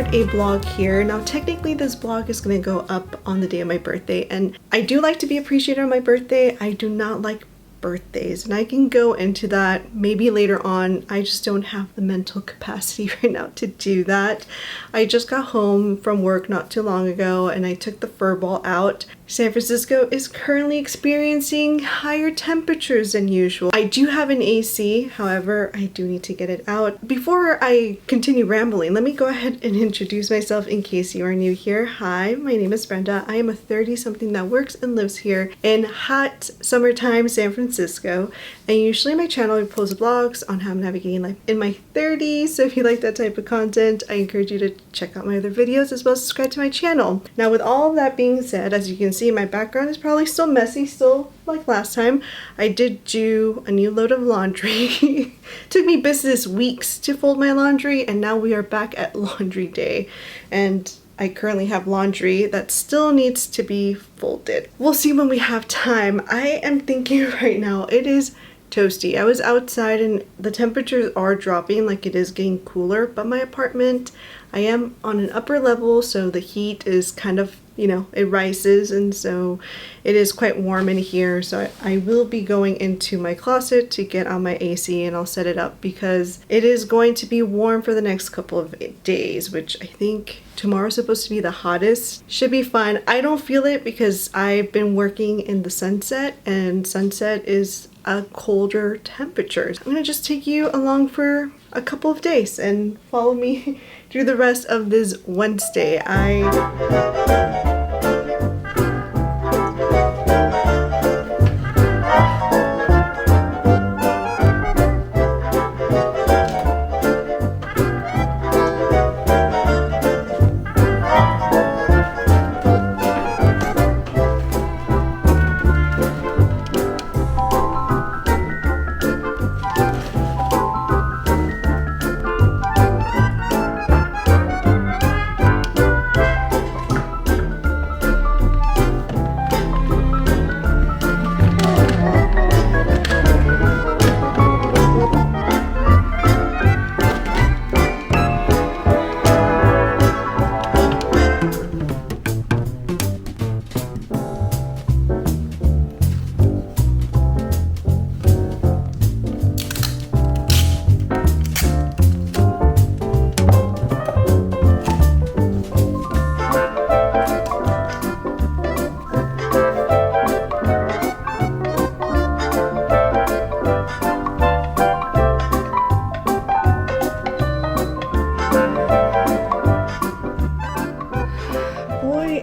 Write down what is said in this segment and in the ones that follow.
a vlog here. Now technically this vlog is going to go up on the day of my birthday, and I do like to be appreciated on my birthday. I do not like birthdays, and I can go into that maybe later on. I just don't have the mental capacity right now to do that. I just got home from work not too long ago and I took the fur ball out. San Francisco is currently experiencing higher temperatures than usual. I do have an AC, however, I do need to get it out. Before I continue rambling, let me go ahead and introduce myself in case you are new here. Hi, my name is Brenda. I am a 30-something that works and lives here in hot summertime San Francisco. And usually my channel posts vlogs on how I'm navigating life in my 30s. So if you like that type of content, I encourage you to check out my other videos as well as subscribe to my channel. Now with all of that being said, as you can see, my background is probably still messy, still like last time. I did do a new load of laundry. Took me business weeks to fold my laundry, and now we are back at laundry day. And I currently have laundry that still needs to be folded. We'll see when we have time. I am thinking right now, it is toasty. I was outside and the temperatures are dropping, like it is getting cooler, but my apartment, I am on an upper level, so the heat is kind of, you know, it rises, and so it is quite warm in here. So I will be going into my closet to get on my AC and I'll set it up because it is going to be warm for the next couple of days, which I think tomorrow's supposed to be the hottest. Should be fun. I don't feel it because I've been working in the sunset, and sunset is a colder temperature. I'm gonna just take you along for a couple of days and follow me through the rest of this Wednesday.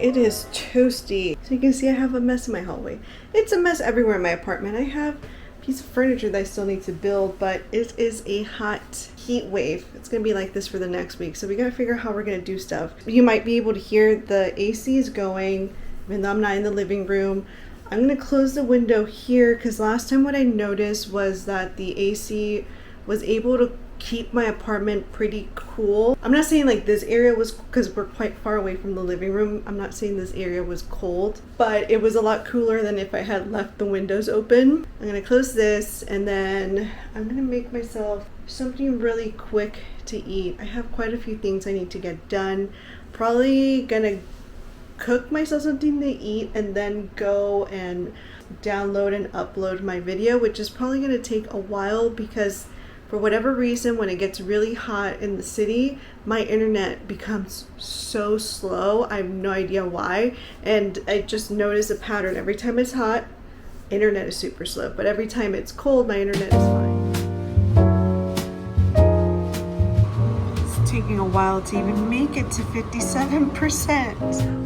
It is toasty. So you can see I have a mess in my hallway. It's a mess everywhere in my apartment. I have a piece of furniture that I still need to build, but it is a hot heat wave. It's gonna be like this for the next week, so we gotta figure out how we're gonna do stuff. You might be able to hear the AC is going, even though I'm not in the living room. I'm gonna close the window here because last time what I noticed was that the AC was able to keep my apartment pretty cool. I'm not saying like this area was, because we're quite far away from the living room, I'm not saying this area was cold, but it was a lot cooler than if I had left the windows open. I'm gonna close this, and then I'm gonna make myself something really quick to eat. I have quite a few things I need to get done. Probably gonna cook myself something to eat and then go and download and upload my video, which is probably gonna take a while because for whatever reason, when it gets really hot in the city, my internet becomes so slow. I have no idea why. And I just notice a pattern. Every time it's hot, internet is super slow. But every time it's cold, my internet is fine. It's taking a while to even make it to 57%.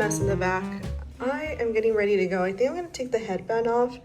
mess in the back. I am getting ready to go. I think I'm gonna take the headband off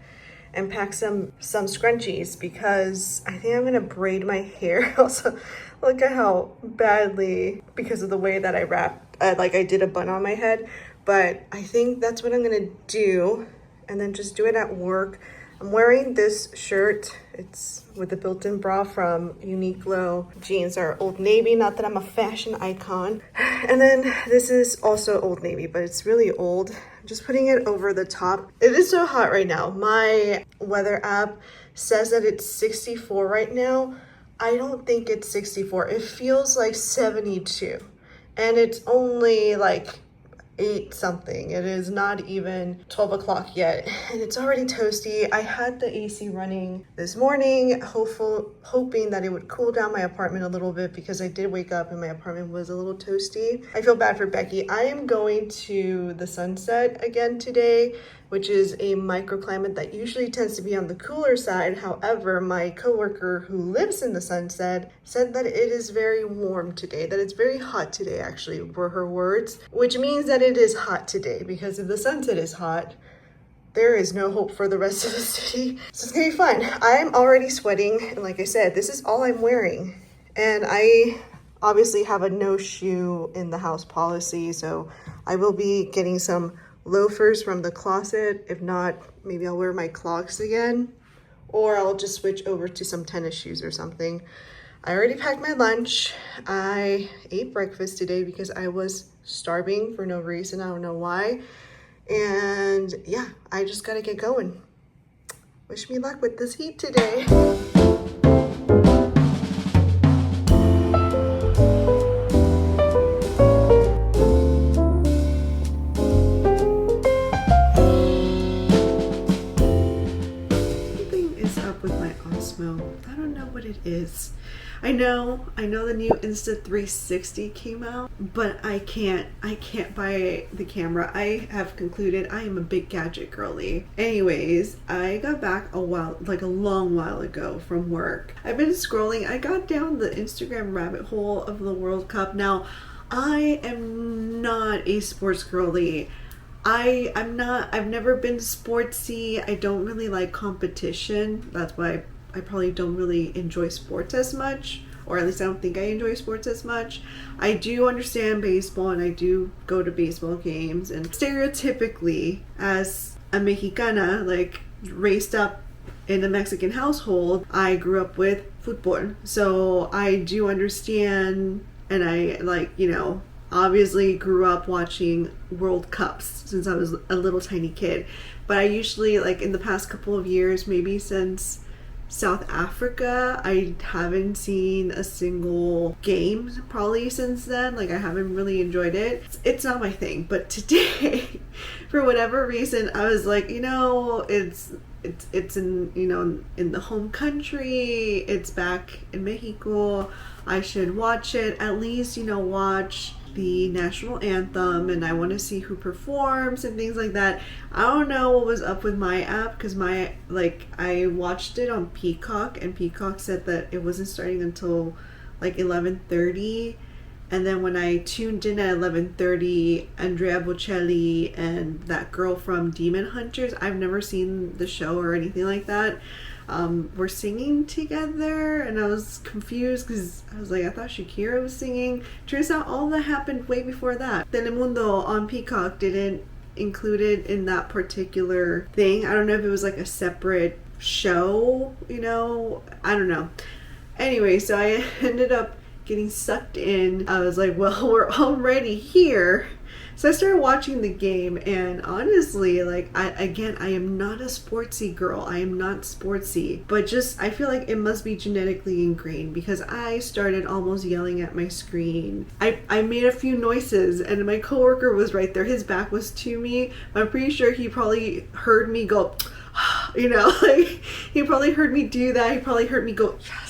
and pack some scrunchies because I think I'm gonna braid my hair. Also, look at how badly, because of the way that I wrapped, I did a bun on my head. But I think that's what I'm gonna do, and then just do it at work. I'm wearing this shirt. It's with the built-in bra from Uniqlo. Jeans are Old Navy, not that I'm a fashion icon. And then this is also Old Navy, but it's really old. I'm just putting it over the top. It is so hot right now. My weather app says that it's 64 right now. I don't think it's 64. It feels like 72. And it's only like 8 something. It is not even 12 o'clock yet, and it's already toasty. I had the AC running this morning, hoping that it would cool down my apartment a little bit, because I did wake up and my apartment was a little toasty. I feel bad for Becky. I am going to the Sunset again today, which is a microclimate that usually tends to be on the cooler side. However, my coworker who lives in the Sunset said that it is very warm today, that it's very hot today, actually, were her words, which means that it is hot today, because if the Sunset is hot, there is no hope for the rest of the city. So it's gonna be fun. I'm already sweating, and like I said, this is all I'm wearing. And I obviously have a no shoe in the house policy, so I will be getting some loafers from the closet. If not, maybe I'll wear my clogs again, or I'll just switch over to some tennis shoes or something. I already packed my lunch. I ate breakfast today because I was starving for no reason. I don't know why. And yeah, I just gotta get going. Wish me luck with this heat today. I don't know what it is. I know the new Insta360 came out, but I can't buy the camera. I have concluded I am a big gadget girly. Anyways, I got back a long while ago from work. I've been scrolling. I got down the Instagram rabbit hole of the World Cup. Now, I am not a sports girly. I've never been sportsy. I don't really like competition. That's why I probably don't really enjoy sports as much, or at least I don't think I enjoy sports as much. I do understand baseball, and I do go to baseball games, and stereotypically, as a Mexicana, like raised up in a Mexican household, I grew up with football. So I do understand, and I obviously grew up watching World Cups since I was a little tiny kid. But I usually, in the past couple of years, maybe since South Africa, I haven't seen a single game probably since then. I haven't really enjoyed it. It's not my thing. But today, for whatever reason, I was like, it's in the home country. It's back in Mexico. I should watch it. At least, watch the national anthem, and I want to see who performs and things like that. I don't know what was up with my app, because I watched it on Peacock, and Peacock said that it wasn't starting until 11:30, and then when I tuned in at 11:30, Andrea Bocelli and that girl from Demon Hunters, I've never seen the show or anything like that, were singing together, and I was confused because I was like, I thought Shakira was singing. Turns out all that happened way before that. Telemundo on Peacock didn't include it in that particular thing. I don't know if it was a separate show, I don't know. Anyway, so I ended up getting sucked in. I was like, well, we're already here. So I started watching the game, and honestly, I am not a sportsy girl. I am not sportsy, but I feel like it must be genetically ingrained, because I started almost yelling at my screen. I made a few noises, and my coworker was right there. His back was to me. I'm pretty sure he probably heard me go, he probably heard me do that. He probably heard me go, yes.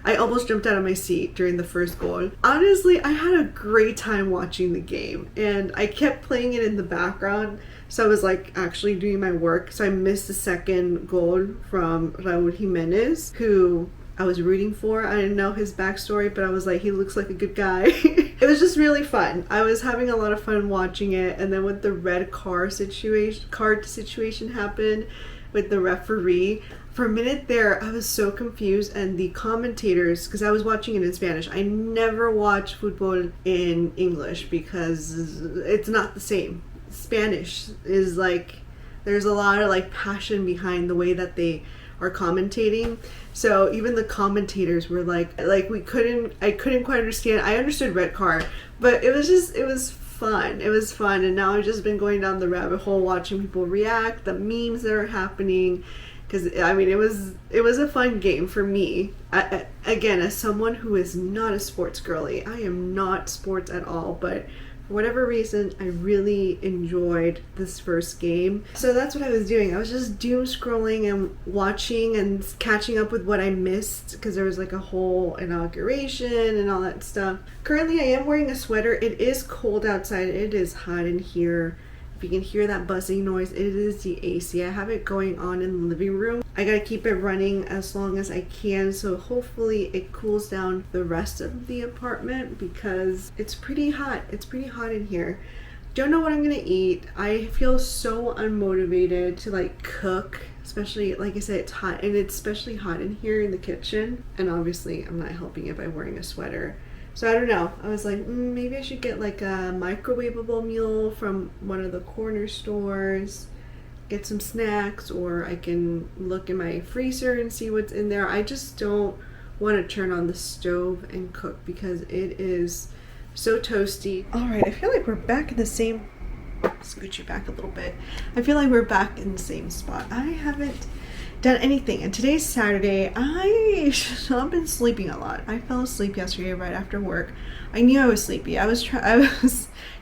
I almost jumped out of my seat during the first goal. Honestly, I had a great time watching the game, and I kept playing it in the background, so I was actually doing my work. So I missed the second goal from Raul Jimenez, who I was rooting for. I didn't know his backstory, but I was like, he looks like a good guy. It was just really fun. I was having a lot of fun watching it, and then when the red card situation happened with the referee, for a minute there I was so confused, and the commentators, because I was watching it in Spanish. I never watch football in English because it's not the same. Spanish is like, there's a lot of like passion behind the way that they are commentating. So even the commentators were like I couldn't quite understand. I understood red card, but it was fun. It was fun. And now I've just been going down the rabbit hole watching people react, the memes that are happening, because I mean it was a fun game for me. Again, as someone who is not a sports girly, I am not sports at all, but for whatever reason, I really enjoyed this first game. So that's what I was doing. I was just doom scrolling and watching and catching up with what I missed, because there was like a whole inauguration and all that stuff. Currently, I am wearing a sweater. It is cold outside. It is hot in here. If you can hear that buzzing noise, it is the AC. I have it going on in the living room. I gotta keep it running as long as I can, so hopefully it cools down the rest of the apartment, because it's pretty hot. It's pretty hot in here. Don't know what I'm gonna eat. I feel so unmotivated to like cook, especially, like I said, it's hot, and it's especially hot in here in the kitchen. And obviously I'm not helping it by wearing a sweater. So I don't know. I was like, maybe I should get like a microwavable meal from one of the corner stores, get some snacks, or I can look in my freezer and see what's in there. I just don't want to turn on the stove and cook because it is so toasty. All right, I feel like we're back in the same, scooch you back a little bit. I feel like we're back in the same spot. I haven't done anything, and today's Saturday. I've been sleeping a lot. I fell asleep yesterday right after work. I knew I was sleepy. I was trying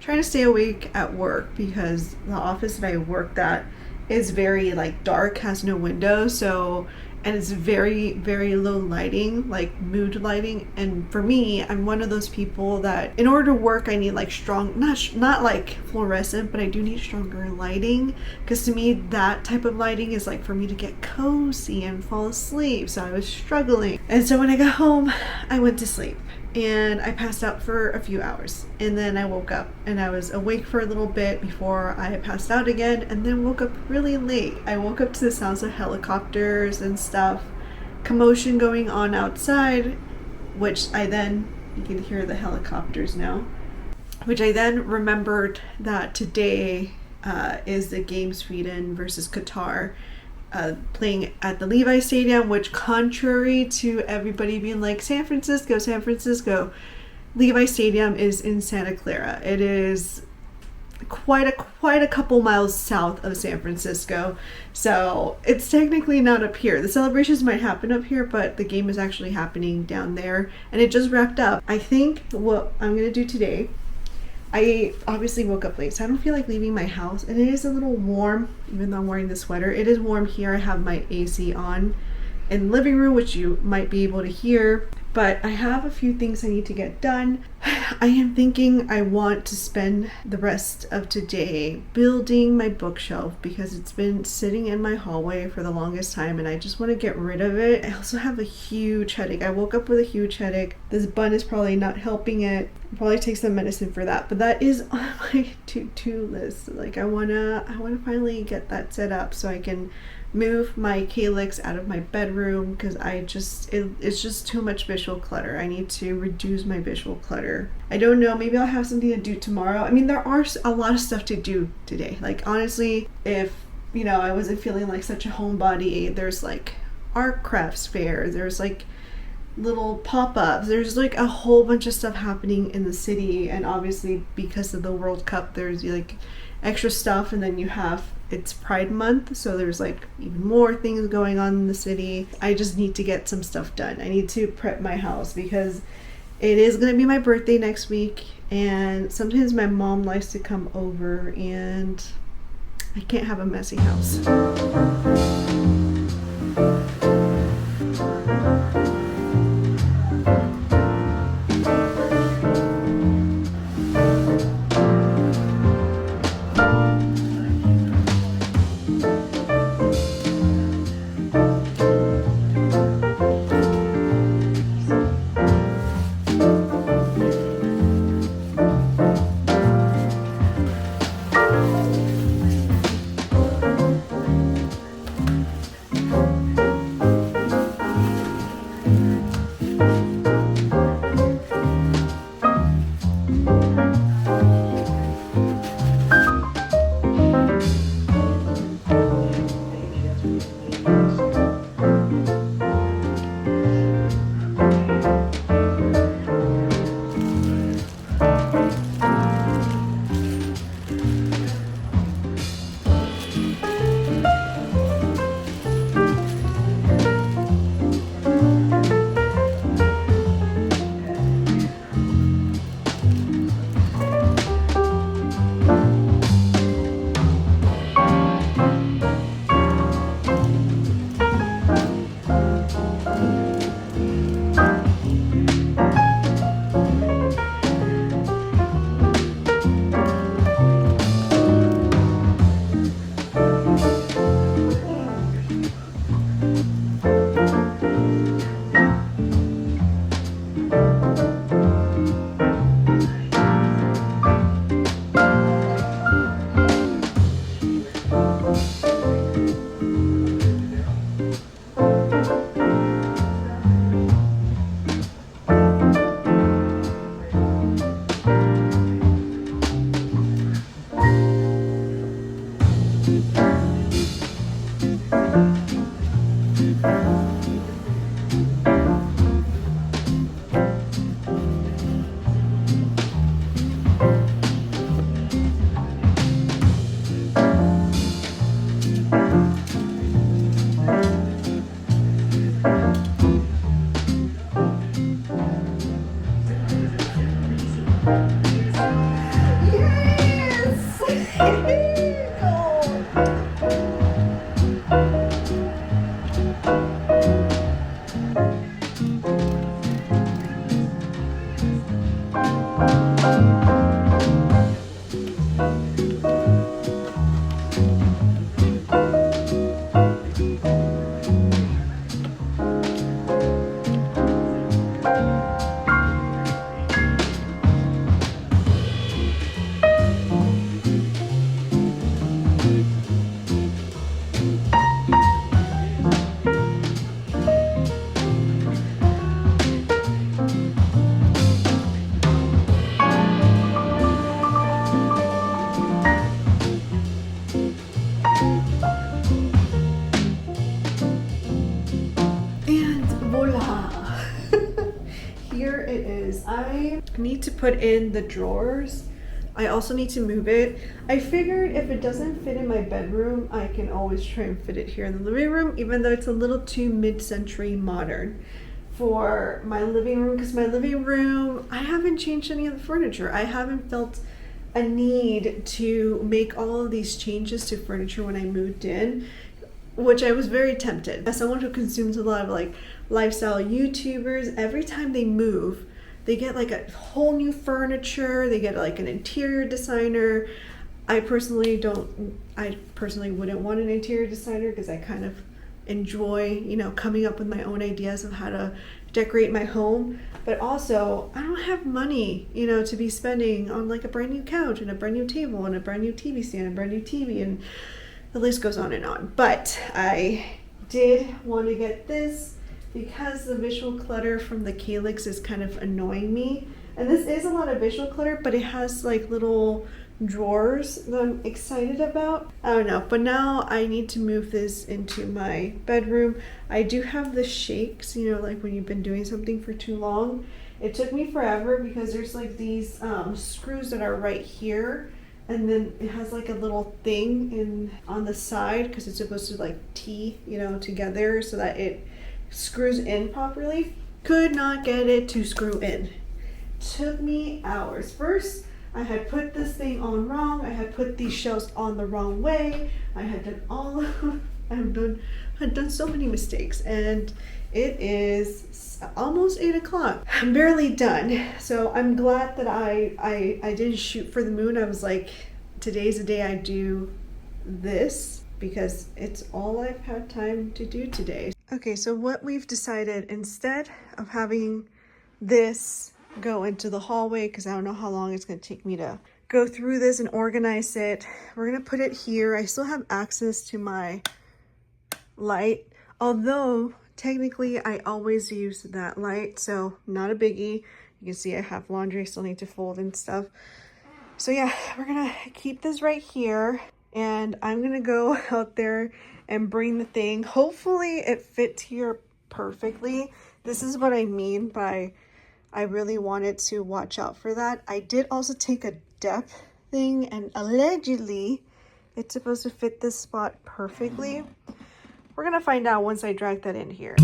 to stay awake at work because the office that I worked at is very like dark, has no windows, so, and it's very, very low lighting, like mood lighting. And for me, I'm one of those people that in order to work, I need like strong, not like fluorescent, but I do need stronger lighting, because to me that type of lighting is like for me to get cozy and fall asleep. So I was struggling, and so when I got home, I went to sleep. And I passed out for a few hours, and then I woke up, and I was awake for a little bit before I passed out again, and then woke up really late. I woke up to the sounds of helicopters and stuff, commotion going on outside, which I then, you can hear the helicopters now, which I then remembered that today is the game Sweden versus Qatar, playing at the Levi Stadium, which, contrary to everybody being like San Francisco, Levi Stadium is in Santa Clara. It is quite a couple miles south of San Francisco, so it's technically not up here. The celebrations might happen up here, but the game is actually happening down there, and it just wrapped up. I think what I'm gonna do today, I obviously woke up late, so I don't feel like leaving my house, and it is a little warm, even though I'm wearing the sweater. It is warm here. I have my AC on in the living room, which you might be able to hear, but I have a few things I need to get done. I am thinking I want to spend the rest of today building my bookshelf, because it's been sitting in my hallway for the longest time, and I just want to get rid of it. I also have a huge headache. I woke up with a huge headache. This bun is probably not helping it. I'll probably take some medicine for that, but that is on my to-do list. Like, I wanna finally get that set up so I can move my calyx out of my bedroom, because it's just too much visual clutter. I need to reduce my visual clutter. I don't know, maybe I'll have something to do tomorrow. I mean, there are a lot of stuff to do today. Like, honestly, if I wasn't feeling like such a homebody, there's like art crafts fair, there's like little pop-ups, there's like a whole bunch of stuff happening in the city. And obviously because of the World Cup, there's like extra stuff, and then it's Pride Month, so there's like even more things going on in the city. I just need to get some stuff done. I need to prep my house, because it is going to be my birthday next week, and sometimes my mom likes to come over, and I can't have a messy house. I need to put in the drawers. I also need to move it. I figured if it doesn't fit in my bedroom, I can always try and fit it here in the living room, even though it's a little too mid-century modern for my living room, because my living room, I haven't changed any of the furniture. I haven't felt a need to make all of these changes to furniture when I moved in, which I was very tempted. As someone who consumes a lot of like lifestyle YouTubers, every time they move, they get like a whole new furniture, they get like an interior designer. I personally wouldn't want an interior designer because I kind of enjoy, you know, coming up with my own ideas of how to decorate my home. But also, I don't have money, you know, to be spending on like a brand new couch and a brand new table and a brand new TV stand and a brand new TV, and the list goes on and on. But I did want to get this because the visual clutter from the calyx is kind of annoying me. And this is a lot of visual clutter, but it has like little drawers that I'm excited about. I don't know, but now I need to move this into my bedroom. I do have the shakes, you know, like when you've been doing something for too long. It took me forever because there's like these screws that are right here, and then it has like a little thing on the side because it's supposed to like tee, you know, together so that it screws in properly. Could not get it to screw in. Took me hours. First, I had put this thing on wrong. I had put these shelves on the wrong way. I had done so many mistakes, and it is almost 8 o'clock. I'm barely done. So I'm glad that I didn't shoot for the moon. I was like, today's the day I do this because it's all I've had time to do today. Okay, so what we've decided, instead of having this go into the hallway, because I don't know how long it's going to take me to go through this and organize it, we're going to put it here. I still have access to my light, although technically I always use that light, so not a biggie. You can see I have laundry I still need to fold and stuff. So yeah, we're gonna keep this right here, and I'm gonna go out there and bring the thing. Hopefully it fits here perfectly. This is what I mean by I really wanted to watch out for that. I did also take a depth thing, and allegedly it's supposed to fit this spot perfectly. We're gonna find out once I drag that in here.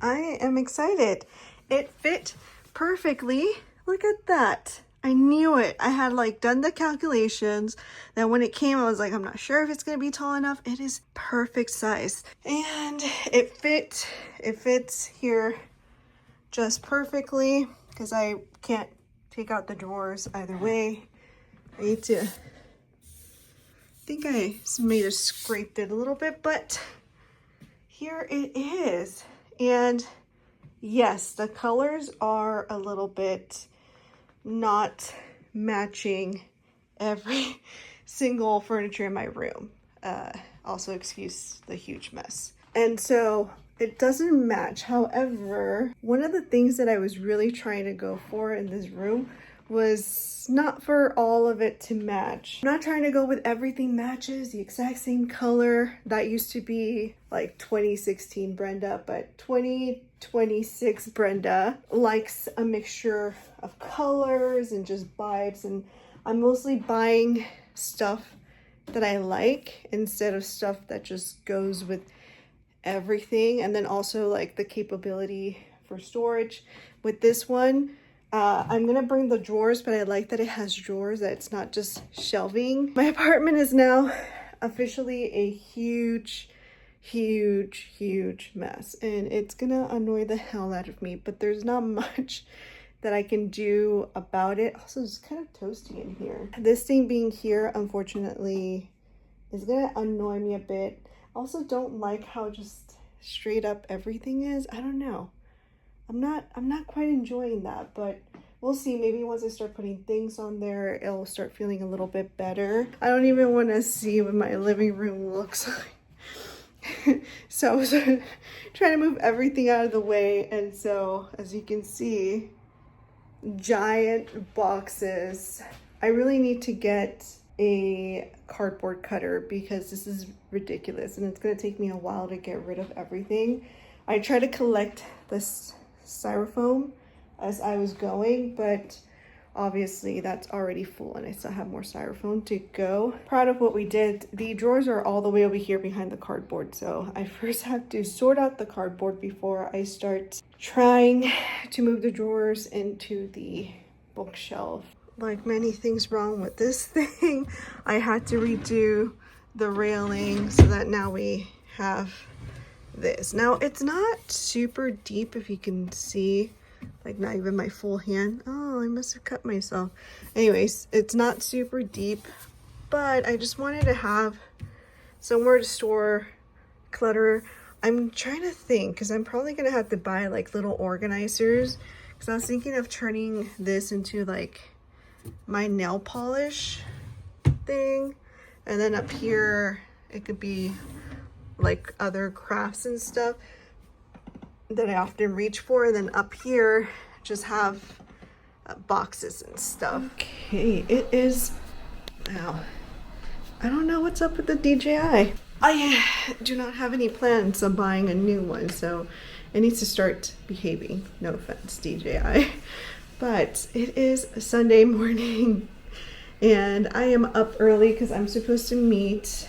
I am excited. It fit perfectly. Look at that. I knew it. I had like done the calculations. Then when it came, I was like, I'm not sure if it's going to be tall enough. It is perfect size. And it fits here just perfectly because I can't take out the drawers either way. I need to, I think I may have scraped it a little bit, but here it is. And yes, the colors are a little bit not matching every single furniture in my room. Also excuse the huge mess. And so it doesn't match. However, one of the things that I was really trying to go for in this room was not for all of it to match. I'm not trying to go with everything matches the exact same color. That used to be like 2016 Brenda, but 2026 Brenda likes a mixture of colors and just vibes, and I'm mostly buying stuff that I like instead of stuff that just goes with everything. And then also like the capability for storage. With this one, I'm gonna bring the drawers, but I like that it has drawers, that it's not just shelving. My apartment is now officially a huge mess, and it's gonna annoy the hell out of me, but there's not much that I can do about it. Also, it's kind of toasty in here. This thing being here, unfortunately, is gonna annoy me a bit. Also, don't like how just straight up everything is. I don't know. I'm not quite enjoying that, but we'll see. Maybe once I start putting things on there, it'll start feeling a little bit better. I don't even want to see what my living room looks like. So I was trying to move everything out of the way, and so as you can see, giant boxes. I really need to get a cardboard cutter because this is ridiculous, and it's going to take me a while to get rid of everything. I try to collect this styrofoam as I was going, but obviously that's already full and I still have more styrofoam to go. Proud of what we did. The drawers are all the way over here behind the cardboard, so I first have to sort out the cardboard before I start trying to move the drawers into the bookshelf. Like many things wrong with this thing, I had to redo the railing so that now we have this. Now it's not super deep, if you can see, like not even my full hand. Oh, I must have cut myself. Anyways, it's not super deep, but I just wanted to have somewhere to store clutter. I'm trying to think, because I'm probably gonna have to buy like little organizers, because I was thinking of turning this into like my nail polish thing, and then up here it could be like other crafts and stuff that I often reach for, and then up here just have boxes and stuff. Okay, it is now. I don't know what's up with the DJI. I do not have any plans on buying a new one, so it needs to start behaving. No offense, DJI. But it is a Sunday morning and I am up early because I'm supposed to meet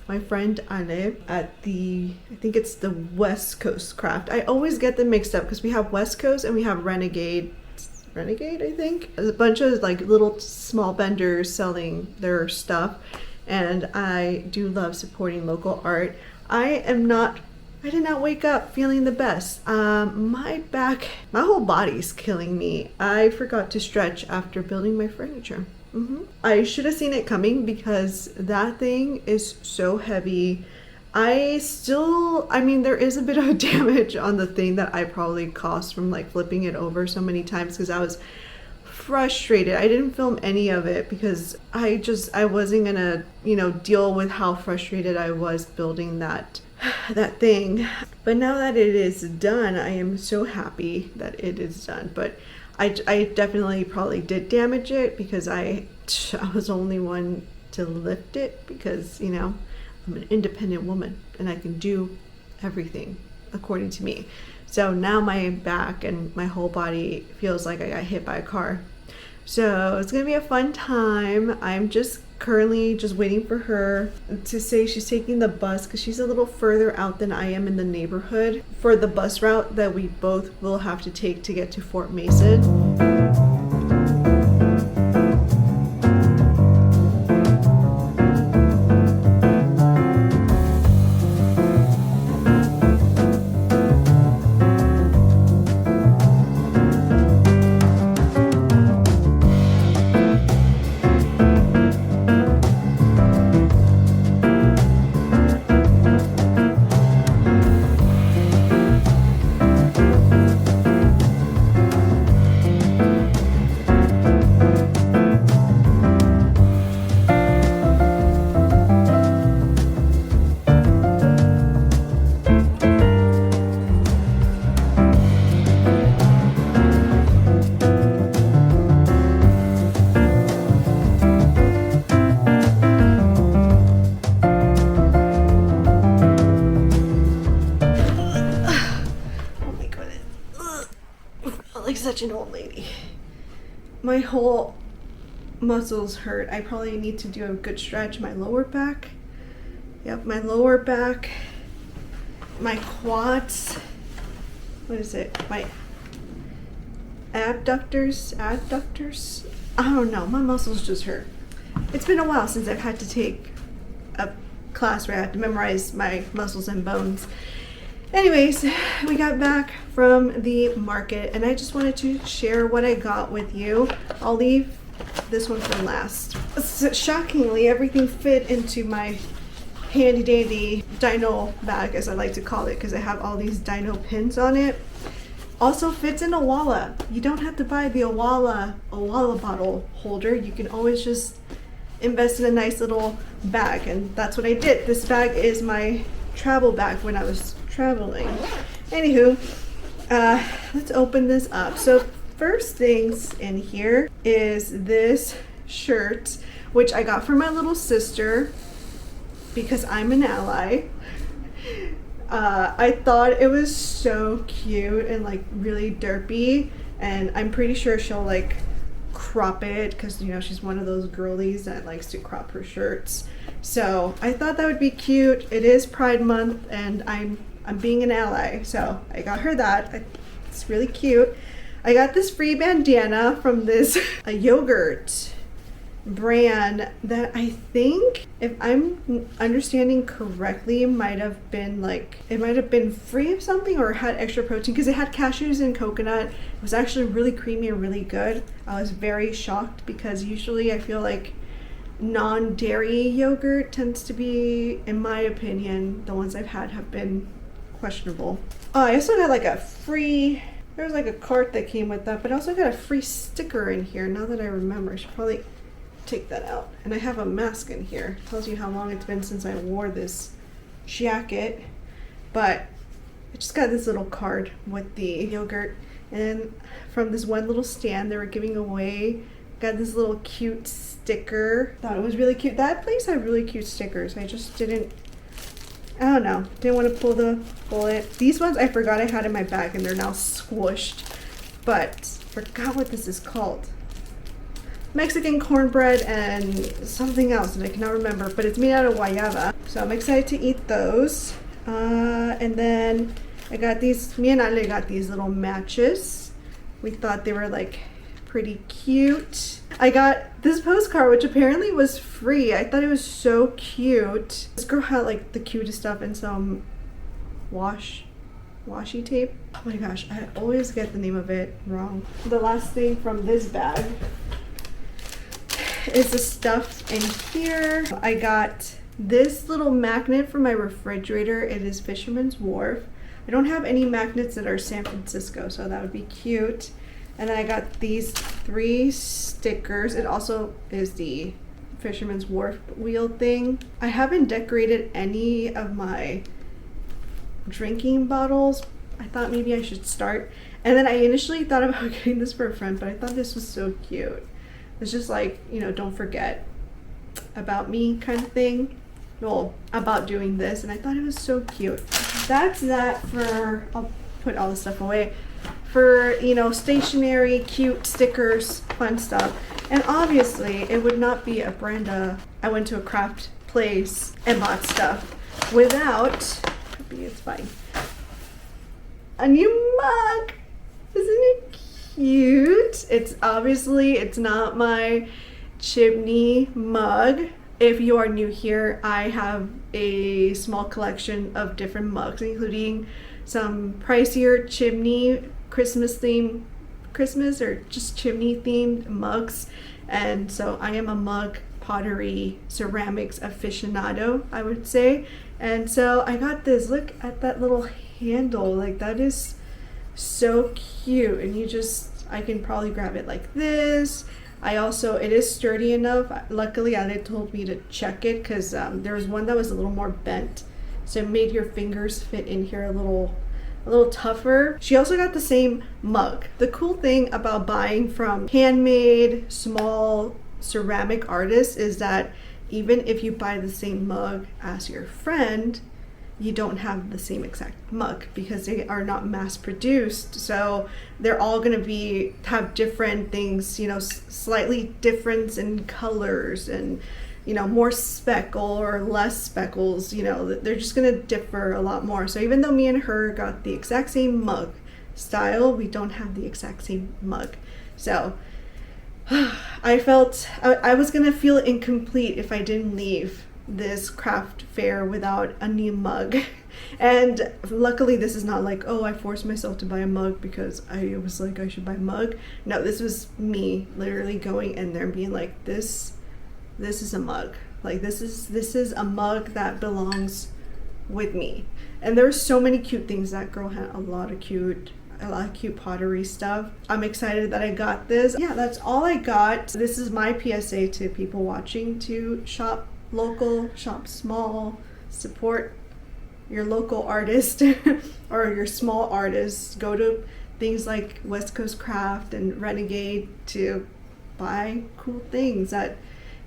my friend Ale at the, I think it's the West Coast Craft. I always get them mixed up because we have West Coast and we have Renegade, I think. There's a bunch of like little small vendors selling their stuff, and I do love supporting local art. I am not I did not wake up feeling the best. My back, my whole body's killing me. I forgot to stretch after building my furniture. I should have seen it coming because that thing is so heavy. I mean, there is a bit of damage on the thing that I probably caused from like flipping it over so many times because I was frustrated. I didn't film any of it because I wasn't gonna, deal with how frustrated I was building that thing. But now that it is done, I am so happy that it is done. But I definitely probably did damage it because I was the only one to lift it because, I'm an independent woman and I can do everything according to me. So now my back and my whole body feels like I got hit by a car. So it's gonna be a fun time. I'm just currently just waiting for her to say she's taking the bus because she's a little further out than I am in the neighborhood for the bus route that we both will have to take to get to Fort Mason. Such an old lady. My whole muscles hurt. I probably need to do a good stretch. My lower back. Yep, my lower back. My quads. What is it? My abductors. I don't know. My muscles just hurt. It's been a while since I've had to take a class where I had to memorize my muscles and bones. Anyways, we got back from the market and I just wanted to share what I got with you. I'll leave this one for last. Shockingly, everything fit into my handy dandy dino bag, as I like to call it, because I have all these dino pins on it. Also fits in a Owala. You don't have to buy the Owala bottle holder. You can always just invest in a nice little bag, and that's what I did. This bag is my travel bag when I was traveling. Anywho, let's open this up. So first things in here is this shirt, which I got for my little sister because I'm an ally. I thought it was so cute and like really derpy, and I'm pretty sure she'll like crop it because she's one of those girlies that likes to crop her shirts. So I thought that would be cute. It is Pride Month and I'm being an ally, so I got her that. It's really cute. I got this free bandana from this a yogurt brand that I think, if I'm understanding correctly, might have been free of something or had extra protein because it had cashews and coconut. It was actually really creamy and really good. I was very shocked because usually I feel like non-dairy yogurt tends to be, in my opinion, the ones I've had have been questionable. I also got like there was like a cart that came with that, but I also got a free sticker in here. Now that I remember, I should probably take that out. And I have a mask in here. It tells you how long it's been since I wore this jacket. But I just got this little card with the yogurt, and from this one little stand they were giving away, got this little cute sticker. Thought it was really cute. That place had really cute stickers. I just didn't want to pull the bullet. These ones I forgot I had in my bag and they're now squished, but forgot what this is called. Mexican cornbread and something else that I cannot remember, but it's made out of guayaba. So I'm excited to eat those. And then I got these, me and Ale got these little matches. We thought they were like pretty cute. I got this postcard, which apparently was free. I thought it was so cute. This girl had like the cutest stuff and some washi tape. Oh my gosh, I always get the name of it wrong. The last thing from this bag is the stuff in here. I got this little magnet for my refrigerator. It is Fisherman's Wharf. I don't have any magnets that are San Francisco, so that would be cute. And then I got these 3 stickers. It also is the Fisherman's Wharf wheel thing. I haven't decorated any of my drinking bottles. I thought maybe I should start. And then I initially thought about getting this for a friend, but I thought this was so cute. It's just like, you know, don't forget about me kind of thing. Well, about doing this, and I thought it was so cute. That's that for, I'll put all this stuff away. For, you know, stationery, cute stickers, fun stuff. And obviously, it would not be a Brenda, I went to a craft place and bought stuff without, it's fine, a new mug. Isn't it cute? It's obviously, it's not my chimney mug. If you are new here, I have a small collection of different mugs, including some pricier chimney Christmas or just chimney themed mugs. And so I am a mug, pottery, ceramics aficionado, I would say. And so I got this. Look at that little handle. Like, that is so cute. And you just, I can probably grab it like this. I also, it is sturdy enough. Luckily, Ale told me to check it because there was one that was a little more bent. So it made your fingers fit in here a little tougher. She also got the same mug. The cool thing about buying from handmade, small ceramic artists is that even if you buy the same mug as your friend, you don't have the same exact mug because they are not mass produced. So they're all going to have different things, you know, slightly different in colors and, you know, more speckle or less speckles, you know, they're just going to differ a lot more. So even though me and her got the exact same mug style, we don't have the exact same mug. So I felt I was going to feel incomplete if I didn't leave this craft fair without a new mug. And luckily this is not like, oh, I forced myself to buy a mug because I was like, I should buy a mug. No, this was me literally going in there and being like, this is a mug. Like, this is a mug that belongs with me. And there's so many cute things. That girl had a lot of cute pottery stuff. I'm excited that I got this. Yeah, that's all I got. This is my PSA to people watching to shop local, shop small, support your local artist or your small artists. Go to things like West Coast Craft and Renegade to buy cool things that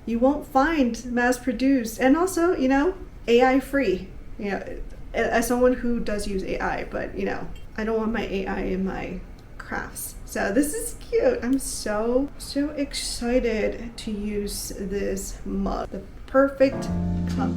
you won't find mass produced, and also, you know, AI free. You know, as someone who does use AI, but you know, I don't want my AI in my crafts. So this is cute. I'm so excited to use this mug. The perfect cup.